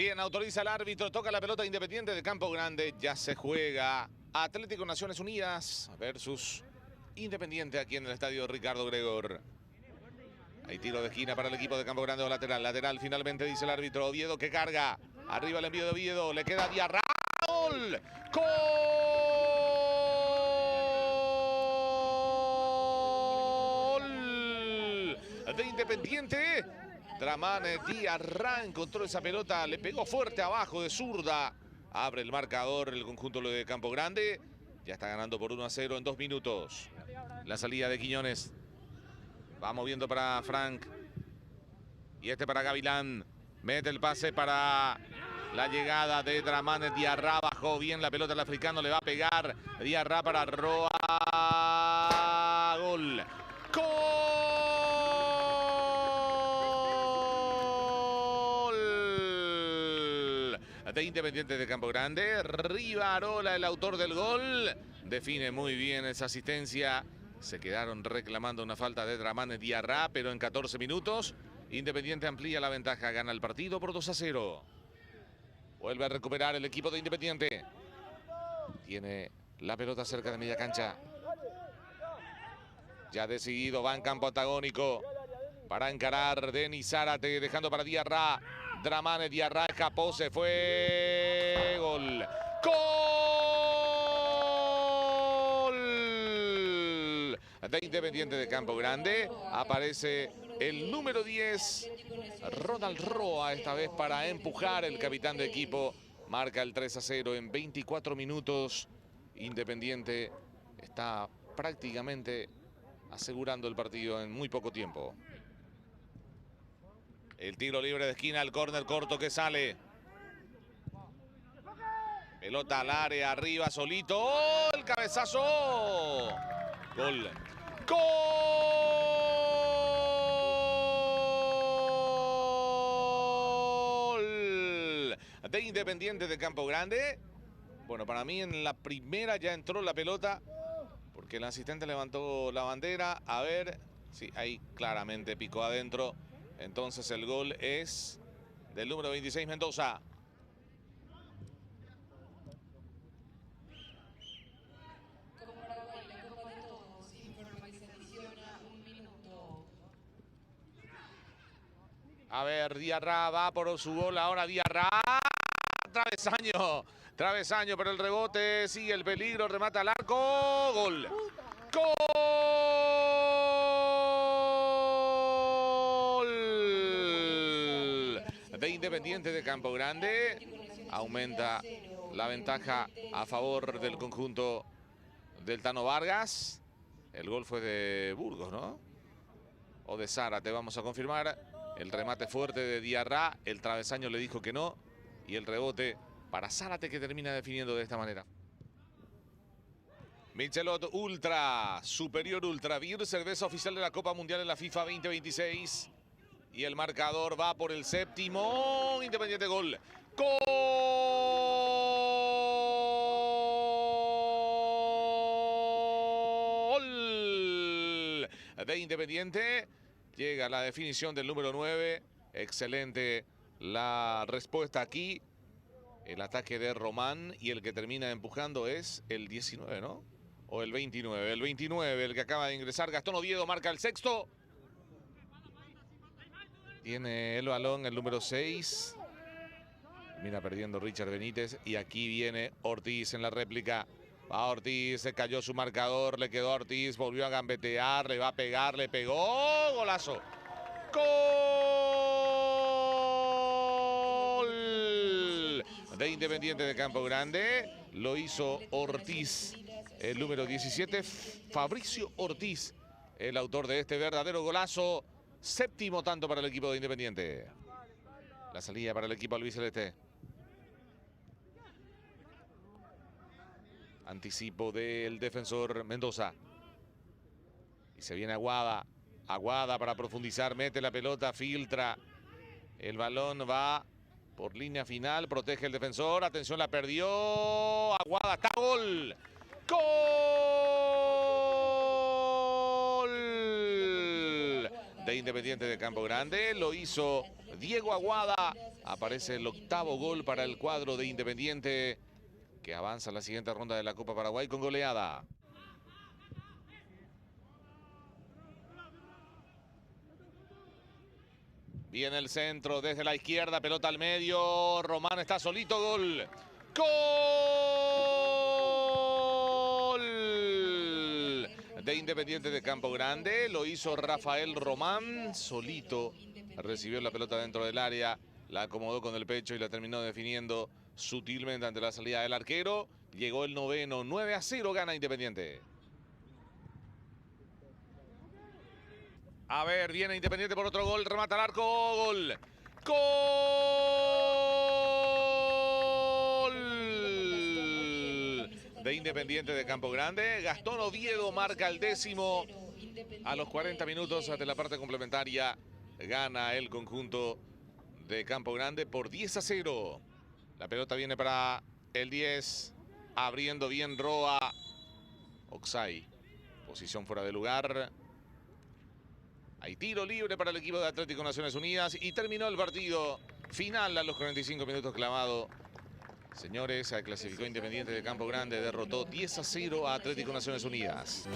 Bien, autoriza el árbitro, toca la pelota Independiente de Campo Grande. Ya se juega Atlético Naciones Unidas versus Independiente aquí en el estadio Ricardo Gregor. Hay tiro de esquina para el equipo de Campo Grande o lateral. Lateral finalmente dice el árbitro. Oviedo que carga. Arriba el envío de Oviedo. Le queda Diarra. ¡Gol! ¡Gol! De Independiente. Dramane Diarra encontró esa pelota. Le pegó fuerte abajo de zurda. Abre el marcador el conjunto de Campo Grande. Ya está ganando por 1-0 en 2 minutos. La salida de Quiñones. Va moviendo para Frank. Y este para Gavilán. Mete el pase para la llegada de Dramane Diarra. Bajó bien la pelota, el africano le va a pegar. Diarra para Roa. Gol. Gol de Independiente de Campo Grande. Rivarola, el autor del gol. Define muy bien esa asistencia. Se quedaron reclamando una falta de Dramane Diarra, pero en 14 minutos Independiente amplía la ventaja, gana el partido por 2-0. Vuelve a recuperar el equipo de Independiente. Tiene la pelota cerca de media cancha. Ya decidido, va en campo antagónico para encarar Denis Zárate, dejando para Diarra. Dramane Diarra escapó, se fue. Gol. ¡Gol! De Independiente de Campo Grande. Aparece el número 10, Ronald Roa, esta vez para empujar. El capitán de equipo marca el 3-0 en 24 minutos. Independiente está prácticamente asegurando el partido en muy poco tiempo. El tiro libre de esquina, el córner corto que sale. Pelota al área, arriba, solito. ¡Oh! El cabezazo. Gol. ¡Gol! De Independiente de Campo Grande. Bueno, para mí en la primera ya entró la pelota porque el asistente levantó la bandera. A ver, sí, ahí claramente picó adentro. Entonces el gol es del número 26, Mendoza. A ver, Diarra va por su gol ahora. Diarra. Travesaño. Travesaño, pero el rebote sigue el peligro. Remata al arco. Gol. Gol de Independiente de Campo Grande. Aumenta la ventaja a favor del conjunto del Tano Vargas. El gol fue de Burgos, ¿no? O de Zárate, vamos a confirmar. El remate fuerte de Diarra. El travesaño le dijo que no. Y el rebote para Zárate, que termina definiendo de esta manera. Michelob Ultra, Superior Ultra Beer, cerveza oficial de la Copa Mundial en la FIFA 2026. Y el marcador va por el séptimo. Independiente, gol. Gol de Independiente. Llega la definición del número 9. Excelente la respuesta aquí. El ataque de Román, y el que termina empujando es el 19, ¿no? O el 29. El 29, el que acaba de ingresar. Gastón Oviedo marca el sexto. Tiene el balón el número 6. Termina perdiendo Richard Benítez. Y aquí viene Ortiz en la réplica. Va Ortiz, se cayó su marcador, le quedó a Ortiz, volvió a gambetear, le va a pegar, le pegó. ¡Golazo! ¡Gol! De Independiente de Campo Grande. Lo hizo Ortiz, el número 17, Fabricio Ortiz, el autor de este verdadero golazo. Séptimo tanto para el equipo de Independiente. La salida para el equipo albiceleste. Anticipo del defensor Mendoza. Y se viene Aguada. Aguada para profundizar, mete la pelota, filtra. El balón va por línea final, protege el defensor. Atención, la perdió. Aguada, está, gol. ¡Gol! De Independiente de Campo Grande. Lo hizo Diego Aguada. Aparece el octavo gol para el cuadro de Independiente, que avanza a la siguiente ronda de la Copa Paraguay con goleada. Viene el centro desde la izquierda, pelota al medio. Román está solito, gol. ¡Gol! De Independiente de Campo Grande. Lo hizo Rafael Román, solito. Recibió la pelota dentro del área, la acomodó con el pecho y la terminó definiendo sutilmente ante la salida del arquero. Llegó el noveno, 9-0 gana Independiente. A ver, viene Independiente por otro gol, remata al arco, gol. ¡Gol! De Independiente de Campo Grande. Gastón Oviedo marca el 10º a los 40 minutos ante la parte complementaria. Gana el conjunto de Campo Grande por 10-0. La pelota viene para el 10. Abriendo bien Roa. Oxay. Posición fuera de lugar. Hay tiro libre para el equipo de Atlético Naciones Unidas. Y terminó el partido final a los 45 minutos clavado. Señores, se clasificó Independiente de Campo Grande. Derrotó 10-0 a Atlético Naciones Unidas.